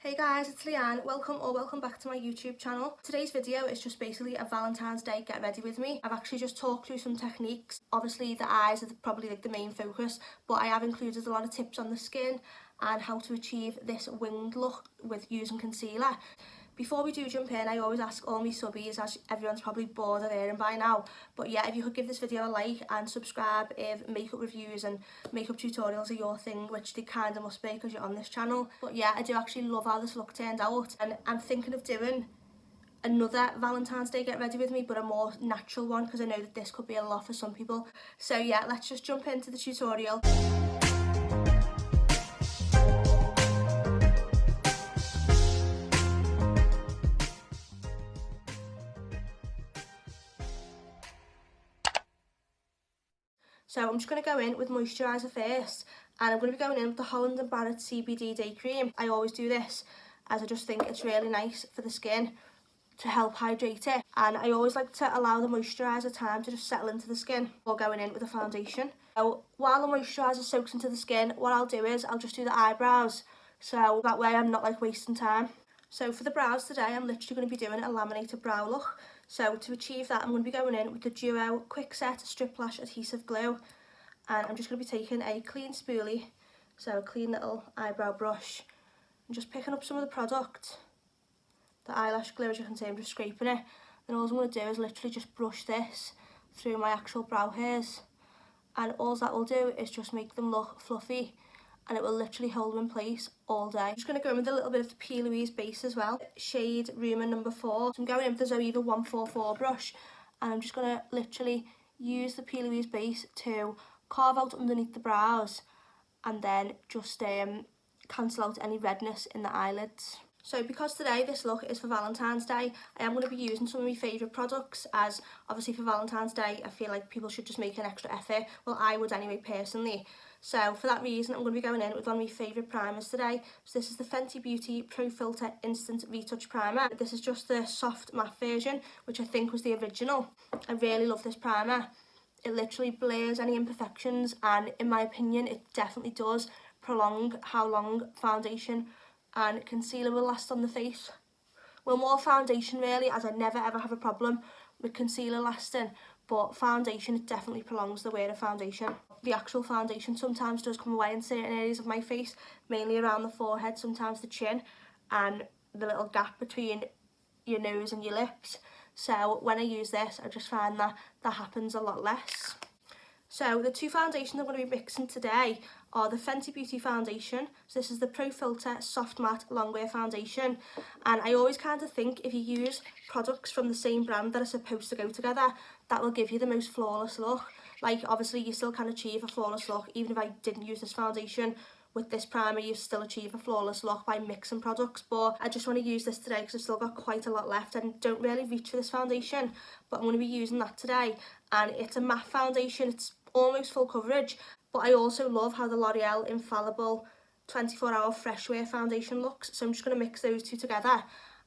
Hey guys, it's Leanne. Welcome back to my YouTube channel. Today's video is just basically a Valentine's Day get ready with me. I've actually just talked through some techniques. Obviously the eyes are probably like the main focus, but I have included a lot of tips on the skin and how to achieve this winged look with using concealer. Before we do jump in, I always ask all my subbies, as everyone's probably bored of hearing by now, but yeah, if you could give this video a like and subscribe if makeup reviews and makeup tutorials are your thing, which they kind of must be because you're on this channel. But yeah, I do actually love how this look turned out, and I'm thinking of doing another Valentine's Day get ready with me, but a more natural one, because I know that this could be a lot for some people. So yeah, let's just jump into the tutorial. So I'm just going to go in with moisturiser first, and I'm going to be going in with the Holland & Barrett CBD Day Cream. I always do this as I just think it's really nice for the skin to help hydrate it, and I always like to allow the moisturiser time to just settle into the skin before going in with the foundation. So while the moisturiser soaks into the skin, what I'll do is I'll just do the eyebrows, so that way I'm not like wasting time. So for the brows today, I'm literally going to be doing a laminated brow look. So to achieve that, I'm going to be going in with the Duo Quick Set Strip Lash Adhesive Glue, and I'm just going to be taking a clean spoolie, so a clean little eyebrow brush, and just picking up some of the product, the eyelash glue. As you can see, I'm just scraping it. Then all I'm going to do is literally just brush this through my actual brow hairs, and all that will do is just make them look fluffy, and it will literally hold them in place all day. I'm just going to go in with a little bit of the P. Louise base as well, shade Grwm number 4. So I'm going in with the Zoeva 144 brush, and I'm just going to literally use the P. Louise base to carve out underneath the brows, and then just cancel out any redness in the eyelids. So because today this look is for Valentine's Day, I am going to be using some of my favourite products, as obviously for Valentine's Day I feel like people should just make an extra effort. Well, I would anyway personally. So for that reason, I'm going to be going in with one of my favourite primers today. So this is the Fenty Beauty Pro Filter Instant Retouch Primer. This is just the soft matte version, which I think was the original. I really love this primer. It literally blurs any imperfections, and in my opinion it definitely does prolong how long foundation and concealer will last on the face. Well, more foundation really, as I never ever have a problem with concealer lasting, but foundation, it definitely prolongs the wear of foundation. The actual foundation sometimes does come away in certain areas of my face, mainly around the forehead, sometimes the chin, and the little gap between your nose and your lips. So when I use this, I just find that that happens a lot less. So the two foundations I'm going to be mixing today are the Fenty Beauty foundation. So this is the Pro Filter Soft Matte Longwear Foundation. And I always kind of think if you use products from the same brand that are supposed to go together, that will give you the most flawless look. Like, obviously you still can achieve a flawless look even if I didn't use this foundation. With this primer, you still achieve a flawless look by mixing products, but I just want to use this today because I've still got quite a lot left and don't really reach for this foundation, but I'm going to be using that today. And it's a matte foundation, it's almost full coverage, but I also love how the L'Oreal Infallible 24-hour Fresh Wear foundation looks, so I'm just going to mix those two together,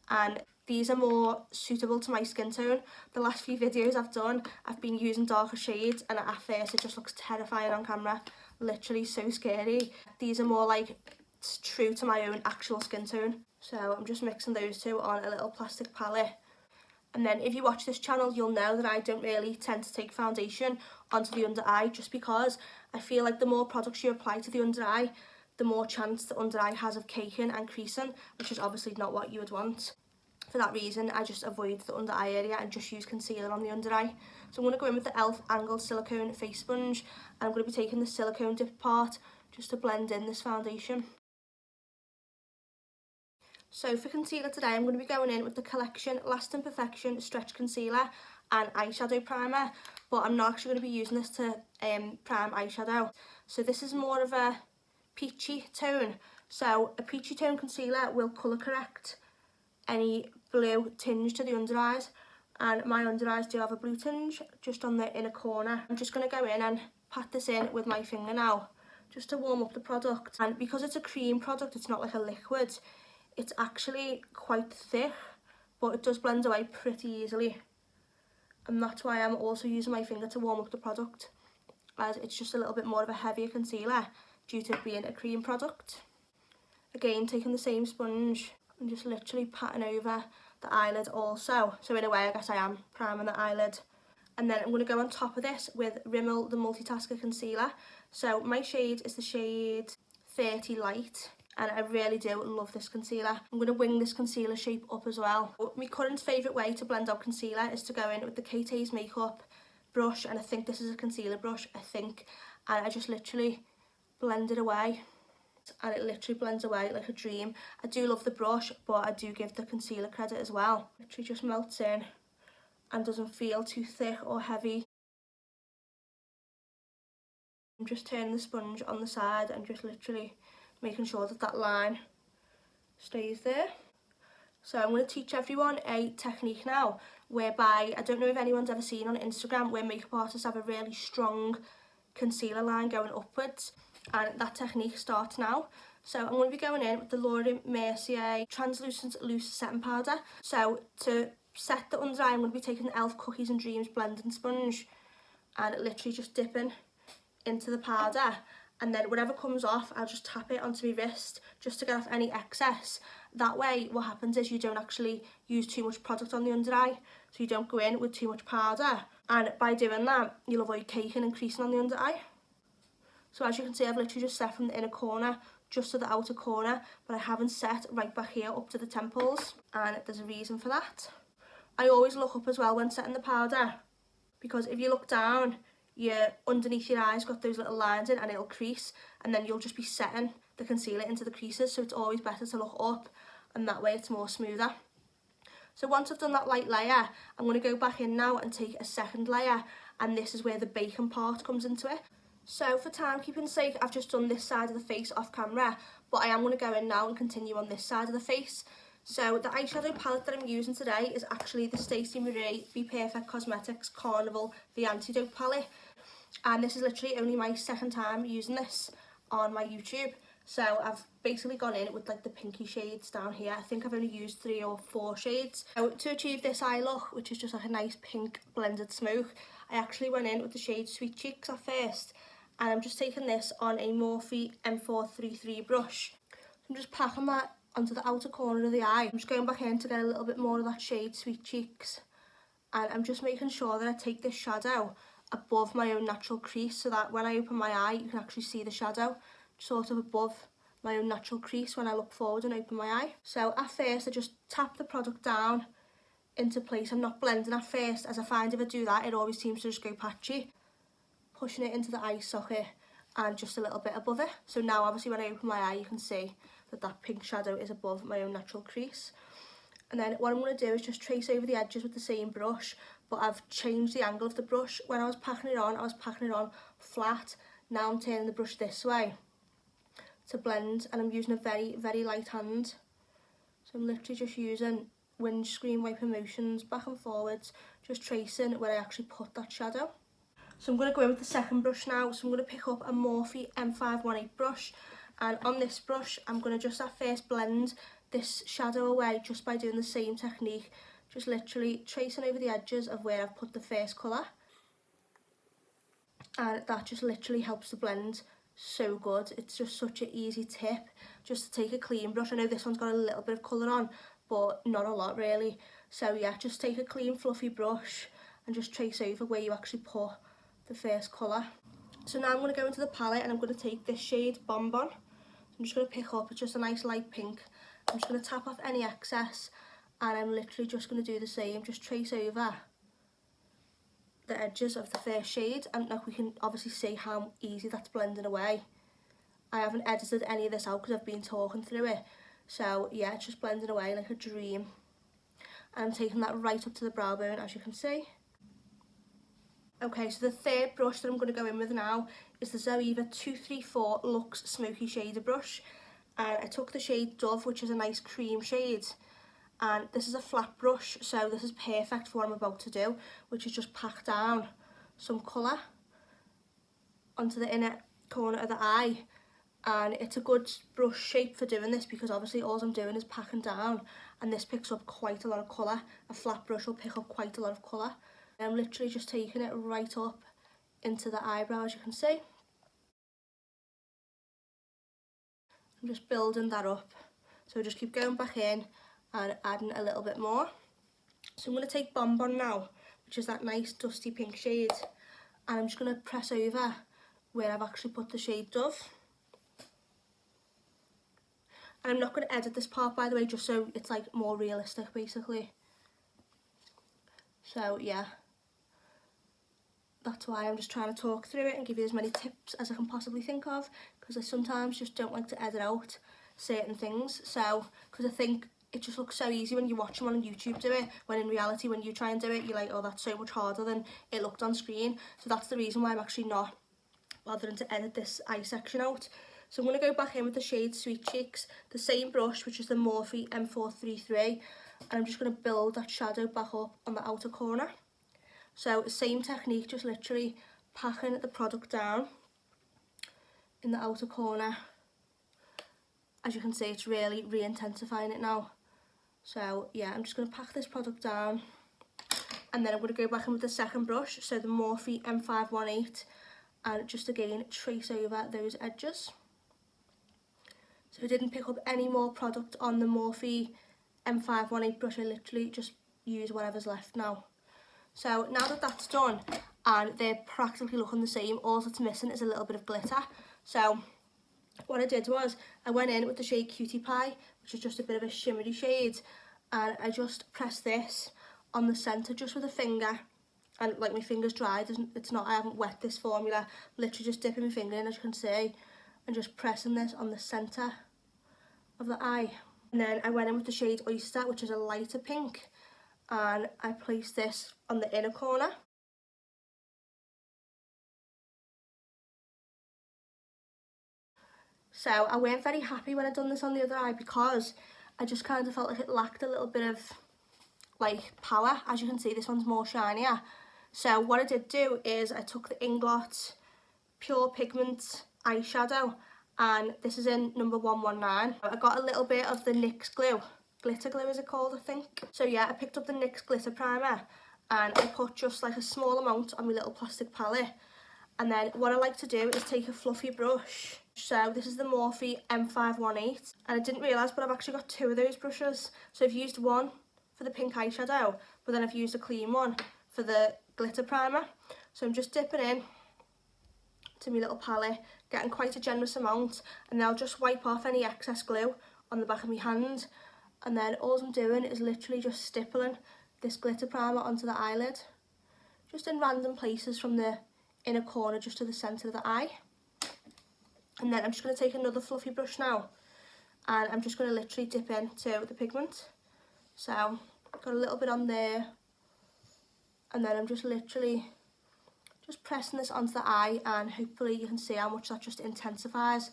and these are more suitable to my skin tone. The last few videos I've done, I've been using darker shades, and at first it just looks terrifying on camera, literally so scary. These are more like true to my own actual skin tone. So I'm just mixing those two on a little plastic palette. And then if you watch this channel, you'll know that I don't really tend to take foundation onto the under eye, just because I feel like the more products you apply to the under eye, the more chance the under eye has of caking and creasing, which is obviously not what you would want. For that reason, I just avoid the under eye area and just use concealer on the under eye. So I'm going to go in with the e.l.f. Angled Silicone Face Sponge, and I'm going to be taking the silicone dip part just to blend in this foundation. So for concealer today, I'm going to be going in with the Collection Lasting Perfection Stretch Concealer and Eyeshadow Primer, but I'm not actually going to be using this to prime eyeshadow. So this is more of a peachy tone. So a peachy tone concealer will colour correct any blue tinge to the under eyes, and my under eyes do have a blue tinge just on the inner corner. I'm just going to go in and pat this in with my finger now, just to warm up the product. And because it's a cream product, it's not like a liquid, it's actually quite thick, but it does blend away pretty easily, and that's why I'm also using my finger to warm up the product, as it's just a little bit more of a heavier concealer due to it being a cream product. Again, taking the same sponge and just literally patting over the eyelid also. So in a way, I guess I am priming the eyelid. And then I'm going to go on top of this with Rimmel the Multitasker Concealer. So my shade is the shade 30 Light. And I really do love this concealer. I'm going to wing this concealer shape up as well. My current favourite way to blend out concealer is to go in with the K's Makeup brush. And I think this is a concealer brush, And I just literally blend it away. And it literally blends away like a dream. I do love the brush, but I do give the concealer credit as well. Literally just melts in and doesn't feel too thick or heavy. I'm just turning the sponge on the side and just literally making sure that that line stays there. So I'm going to teach everyone a technique now whereby, I don't know if anyone's ever seen on Instagram, where makeup artists have a really strong concealer line going upwards, and that technique starts now. So I'm going to be going in with the Laura Mercier Translucent Loose Setting Powder. So to set the under eye, I'm going to be taking the e.l.f. Cookies and Dreams blending sponge and literally just dipping into the powder, and then whatever comes off, I'll just tap it onto my wrist just to get off any excess. That way what happens is you don't actually use too much product on the under eye, so you don't go in with too much powder, and by doing that you'll avoid caking and creasing on the under eye. So as you can see, I've literally just set from the inner corner just to the outer corner, but I haven't set right back here up to the temples, and there's a reason for that. I always look up as well when setting the powder, because if you look down, underneath your eyes got those little lines in and it'll crease, and then you'll just be setting the concealer into the creases, so it's always better to look up, and that way it's more smoother. So once I've done that light layer, I'm going to go back in now and take a second layer, and this is where the bacon part comes into it. So for timekeeping's sake, I've just done this side of the face off camera, but I am going to go in now and continue on this side of the face. So the eyeshadow palette that I'm using today is actually the Stacey Marie Be Perfect Cosmetics Carnival The Antidote palette. And this is literally only my second time using this on my YouTube. So I've basically gone in with like the pinky shades down here. I think I've only used 3 or 4 shades. So to achieve this eye look, which is just like a nice pink blended smoke, I actually went in with the shade Sweet Cheeks at first. And I'm just taking this on a Morphe M433 brush. I'm just packing that onto the outer corner of the eye. I'm just going back in to get a little bit more of that shade Sweet Cheeks. And I'm just making sure that I take this shadow above my own natural crease, so that when I open my eye you can actually see the shadow sort of above my own natural crease when I look forward and open my eye. So at first I just tap the product down into place. I'm not blending at first, as I find if I do that it always seems to just go patchy. Pushing it into the eye socket and just a little bit above it. So now obviously when I open my eye you can see that that pink shadow is above my own natural crease. And then what I'm going to do is just trace over the edges with the same brush, but I've changed the angle of the brush. When I was packing it on flat. Now I'm turning the brush this way to blend, and I'm using a very, very light hand. So I'm literally just using windscreen wiper motions back and forwards, just tracing where I actually put that shadow. So I'm going to go in with the second brush now. So I'm going to pick up a Morphe M518 brush, and on this brush I'm going to just at first blend this shadow away just by doing the same technique, just literally tracing over the edges of where I've put the first colour, and that just literally helps the blend so good. It's just such an easy tip just to take a clean brush. I know this one's got a little bit of colour on, but not a lot really. So yeah, just take a clean fluffy brush and just trace over where you actually put the first colour. So now I'm going to go into the palette and I'm going to take this shade Bonbon. I'm just going to pick up, it's just a nice light pink. I'm just going to tap off any excess, and I'm literally just going to do the same, just trace over the edges of the first shade, and like we can obviously see how easy that's blending away. I haven't edited any of this out because I've been talking through it. So yeah, it's just blending away like a dream. And I'm taking that right up to the brow bone, as you can see. Okay, so the third brush that I'm going to go in with now is the Zoeva 234 Luxe Smoky Shader brush. And I took the shade Dove, which is a nice cream shade. And this is a flat brush, so this is perfect for what I'm about to do, which is just pack down some colour onto the inner corner of the eye. And it's a good brush shape for doing this because obviously all I'm doing is packing down, and this picks up quite a lot of colour. A flat brush will pick up quite a lot of colour. I'm literally just taking it right up into the eyebrow, as you can see. I'm just building that up. So just keep going back in and adding a little bit more. So I'm going to take Bonbon now, which is that nice dusty pink shade, and I'm just going to press over where I've actually put the shade Dove. And I'm not going to edit this part, by the way, just so it's like more realistic basically. So yeah, that's why I'm just trying to talk through it and give you as many tips as I can possibly think of, because I sometimes just don't like to edit out certain things. So, because I think it just looks so easy when you watch someone on YouTube do it, when in reality when you try and do it, you're like, oh, that's so much harder than it looked on screen. So that's the reason why I'm actually not bothering to edit this eye section out. So I'm going to go back in with the shade Sweet Cheeks, the same brush, which is the Morphe M433, and I'm just going to build that shadow back up on the outer corner. So same technique, just literally packing the product down in the outer corner. As you can see, it's really re-intensifying it now. So yeah, I'm just going to pack this product down, and then I'm going to go back in with the second brush, so the Morphe M518, and just again trace over those edges. So I didn't pick up any more product on the Morphe M518 brush, I literally just use whatever's left now. So now that that's done and they're practically looking the same, all that's missing is a little bit of glitter. So what I did was I went in with the shade Cutie Pie, which is just a bit of a shimmery shade, and I just pressed this on the centre just with a finger, and like my finger's dry, I haven't wet this formula, literally just dipping my finger in, as you can see, and just pressing this on the centre of the eye. And then I went in with the shade Oyster, which is a lighter pink, and I placed this on the inner corner. So I weren't very happy when I done this on the other eye, because I just kind of felt like it lacked a little bit of like power. As you can see, this one's more shinier. So what I did do is I took the Inglot Pure Pigment eyeshadow, and this is in number 119. I got a little bit of the NYX glue, glitter glue is it called, I think. So yeah, I picked up the NYX glitter primer, and I put just like a small amount on my little plastic palette. And then what I like to do is take a fluffy brush. So this is the Morphe M518, and I didn't realise, but I've actually got two of those brushes. So I've used one for the pink eyeshadow, but then I've used a clean one for the glitter primer. So I'm just dipping in to my little palette, getting quite a generous amount, and then I'll just wipe off any excess glue on the back of my hand, and then all I'm doing is literally just stippling this glitter primer onto the eyelid, just in random places from the inner corner just to the centre of the eye. And then I'm just going to take another fluffy brush now, and I'm just going to literally dip into the pigment. So got a little bit on there, and then I'm just literally just pressing this onto the eye, and hopefully you can see how much that just intensifies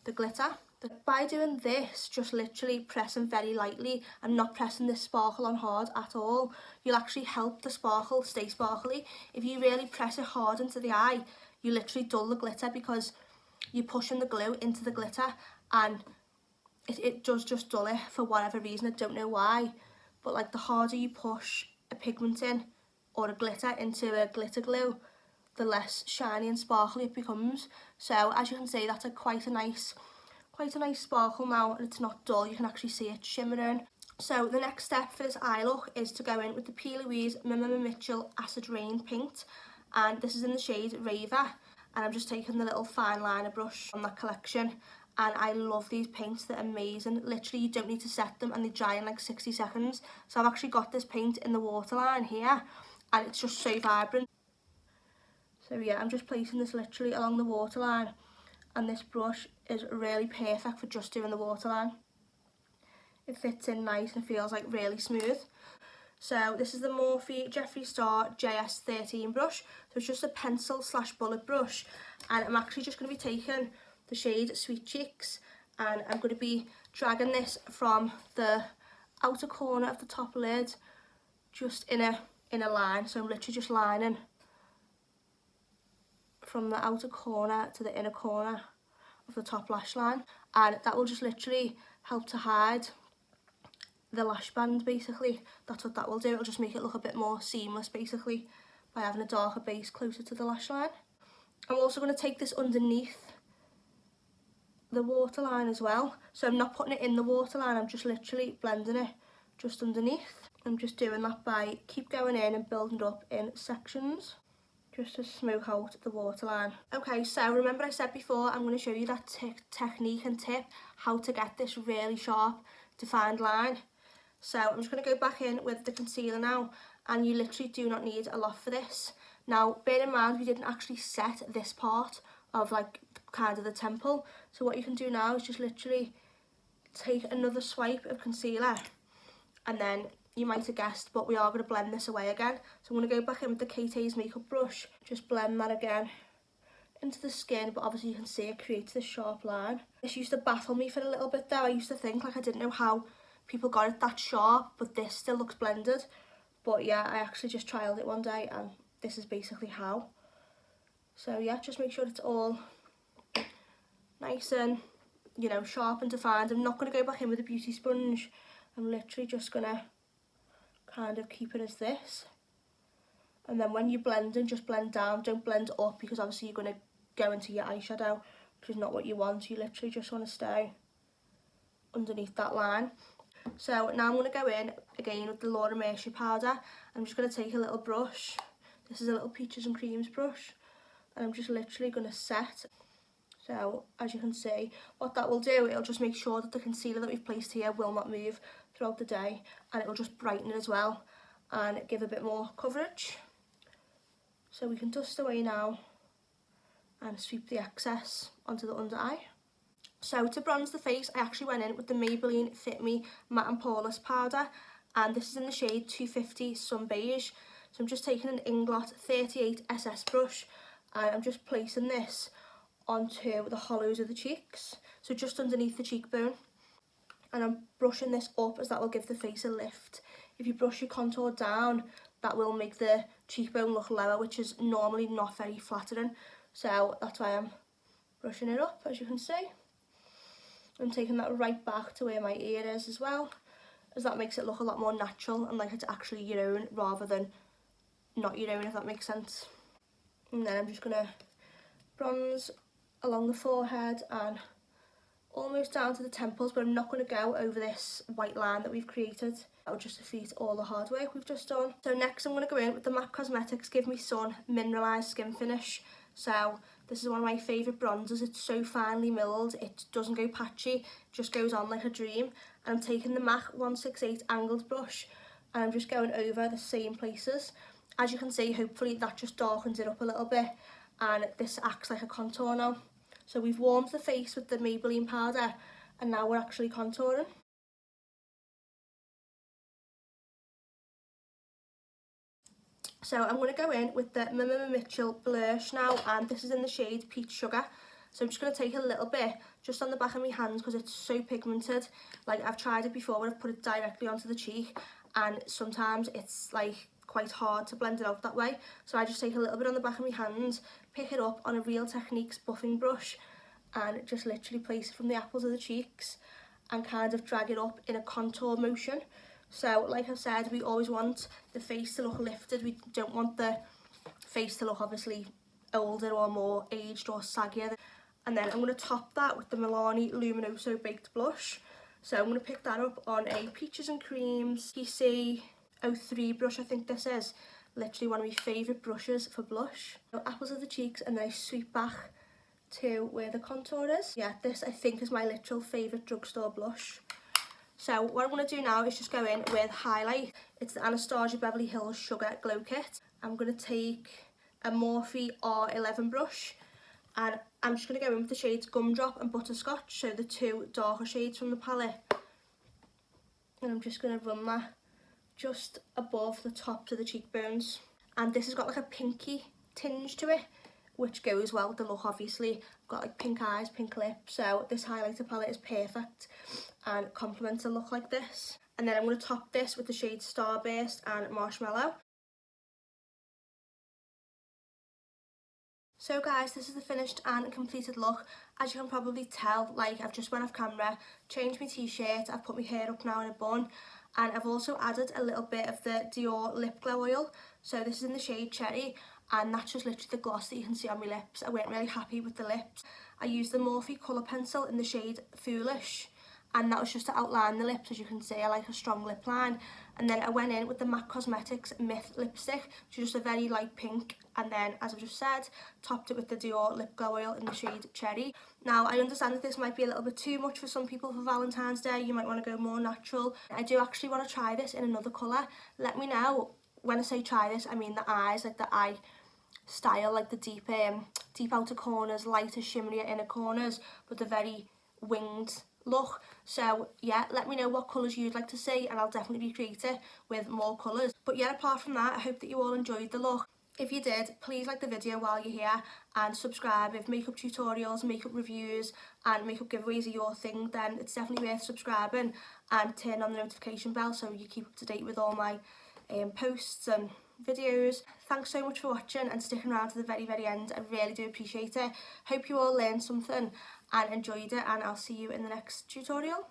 the glitter. By doing this, just literally pressing very lightly and not pressing this sparkle on hard at all, you'll actually help the sparkle stay sparkly. If you really press it hard into the eye, you literally dull the glitter, because you're pushing the glue into the glitter, and it does just dull it for whatever reason. I don't know why, but like the harder you push a pigment in or a glitter into a glitter glue, the less shiny and sparkly it becomes. So as you can see, that's quite a nice sparkle now, and it's not dull, you can actually see it shimmering. So the next step for this eye look is to go in with the P. Louise Mimma Mitchell Acid Rain Paint, and this is in the shade Raver, and I'm just taking the little fine liner brush from that collection, and I love these paints, they're amazing. Literally you don't need to set them and they dry in like 60 seconds. So I've actually got this paint in the waterline here, and it's just so vibrant. So yeah, I'm just placing this literally along the waterline, and this brush is really perfect for just doing the waterline. It fits in nice and feels like really smooth. So this is the Morphe Jeffree Star JS13 brush. So it's just a pencil / bullet brush, and I'm actually just going to be taking the shade Sweet Cheeks, and I'm going to be dragging this from the outer corner of the top lid just in a line. So I'm literally just lining from the outer corner to the inner corner of the top lash line, and that will just literally help to hide the lash band basically. That's what that will do, it'll just make it look a bit more seamless basically by having a darker base closer to the lash line. I'm also going to take this underneath the waterline as well. So I'm not putting it in the waterline, I'm just literally blending it just underneath. I'm just doing that by keep going in and building it up in sections, just to smooth out the waterline. Okay, so remember I said before, I'm going to show you that technique and tip, how to get this really sharp, defined line. So I'm just going to go back in with the concealer now, and you literally do not need a lot for this. Now, bear in mind, we didn't actually set this part of like kind of the temple. So what you can do now is just literally take another swipe of concealer, and then you might have guessed, but we are going to blend this away again. So I'm going to go back in with the Katie's makeup brush, just blend that again into the skin, but obviously you can see it creates this sharp line. This used to baffle me for a little bit though. I used to think like I didn't know how people got it that sharp, but this still looks blended. But yeah, I actually just trialed it one day and this is basically how. So yeah, just make sure it's all nice and, you know, sharp and defined. I'm not going to go back in with a beauty sponge. I'm literally just going to kind of keep it as this. And then when you're blending, just blend down, don't blend up, because obviously you're going to go into your eyeshadow, which is not what you want. You literally just want to stay underneath that line. So now I'm going to go in again with the Laura Mercier powder. I'm just going to take a little brush. This is a little Peaches and Creams brush, and I'm just literally going to set. So as you can see, what that will do, it'll just make sure that the concealer that we've placed here will not move throughout the day, and it'll just brighten it as well and give a bit more coverage. So we can dust away now and sweep the excess onto the under eye. So to bronze the face, I actually went in with the Maybelline Fit Me Matte and Poreless powder, and this is in the shade 250 Sun Beige. So I'm just taking an Inglot 38 SS brush, and I'm just placing this onto the hollows of the cheeks, so just underneath the cheekbone, and I'm brushing this up as that will give the face a lift. If you brush your contour down, that will make the cheekbone look lower, which is normally not very flattering, so that's why I'm brushing it up, as you can see. I'm taking that right back to where my ear is as well, as that makes it look a lot more natural and like it's actually your own rather than not your own, if that makes sense. And then I'm just going to bronze along the forehead and almost down to the temples, but I'm not going to go over this white line that we've created. That will just defeat all the hard work we've just done. So next I'm going to go in with the MAC Cosmetics Give Me Sun Mineralised Skin Finish. So this is one of my favourite bronzers. It's so finely milled, it doesn't go patchy, it just goes on like a dream. And I'm taking the MAC 168 angled brush, and I'm just going over the same places. As you can see, hopefully that just darkens it up a little bit, and this acts like a contour now. So we've warmed the face with the Maybelline powder, and now we're actually contouring. So I'm going to go in with the Mama Mitchell blush now, and this is in the shade Peach Sugar. So I'm just going to take a little bit just on the back of my hands because it's so pigmented. Like, I've tried it before where I've put it directly onto the cheek, and sometimes it's like quite hard to blend it out that way. So I just take a little bit on the back of my hands, pick it up on a Real Techniques buffing brush, and just literally place it from the apples of the cheeks and kind of drag it up in a contour motion. So like I said, we always want the face to look lifted. We don't want the face to look obviously older or more aged or saggier. And then I'm going to top that with the Milani Luminoso Baked Blush. So I'm going to pick that up on a Peaches and Creams PC03 brush, I think this is. Literally one of my favourite brushes for blush. So apples of the cheeks, and then I sweep back to where the contour is. Yeah, this I think is my literal favourite drugstore blush. So what I'm going to do now is just go in with highlight. It's the Anastasia Beverly Hills Sugar Glow Kit. I'm going to take a Morphe R11 brush, and I'm just going to go in with the shades Gumdrop and Butterscotch, so the two darker shades from the palette. And I'm just going to run that just above the tops of the cheekbones. And this has got like a pinky tinge to it, which goes well with the look obviously. I've got like pink eyes, pink lips, so this highlighter palette is perfect and complements a look like this. And then I'm going to top this with the shades Starburst and Marshmallow. So guys, this is the finished and completed look. As you can probably tell, like, I've just went off camera, changed my t-shirt, I've put my hair up now in a bun, and I've also added a little bit of the Dior lip glow oil. So this is in the shade Cherry, and that's just literally the gloss that you can see on my lips. I weren't really happy with the lips, I used the Morphe colour pencil in the shade Foolish, and that was just to outline the lips. As you can see, I like a strong lip line. And then I went in with the MAC Cosmetics Myth lipstick, which is just a very light pink, and then, as I've just said, topped it with the Dior Lip Glow Oil in the shade Cherry. Now, I understand that this might be a little bit too much for some people for Valentine's Day. You might want to go more natural. I do actually want to try this in another colour. Let me know. When I say try this, I mean the eyes, like the eye style, like the deep outer corners, lighter shimmerier inner corners, but the very winged look. So yeah, let me know what colours you'd like to see, and I'll definitely be creative with more colours. But yeah, apart from that, I hope that you all enjoyed the look. If you did, please like the video while you're here and subscribe. If makeup tutorials, makeup reviews and makeup giveaways are your thing, then it's definitely worth subscribing, and turn on the notification bell so you keep up to date with all my posts and videos. Thanks so much for watching and sticking around to the very end. I really do appreciate it. Hope you all learned something and enjoyed it, and I'll see you in the next tutorial.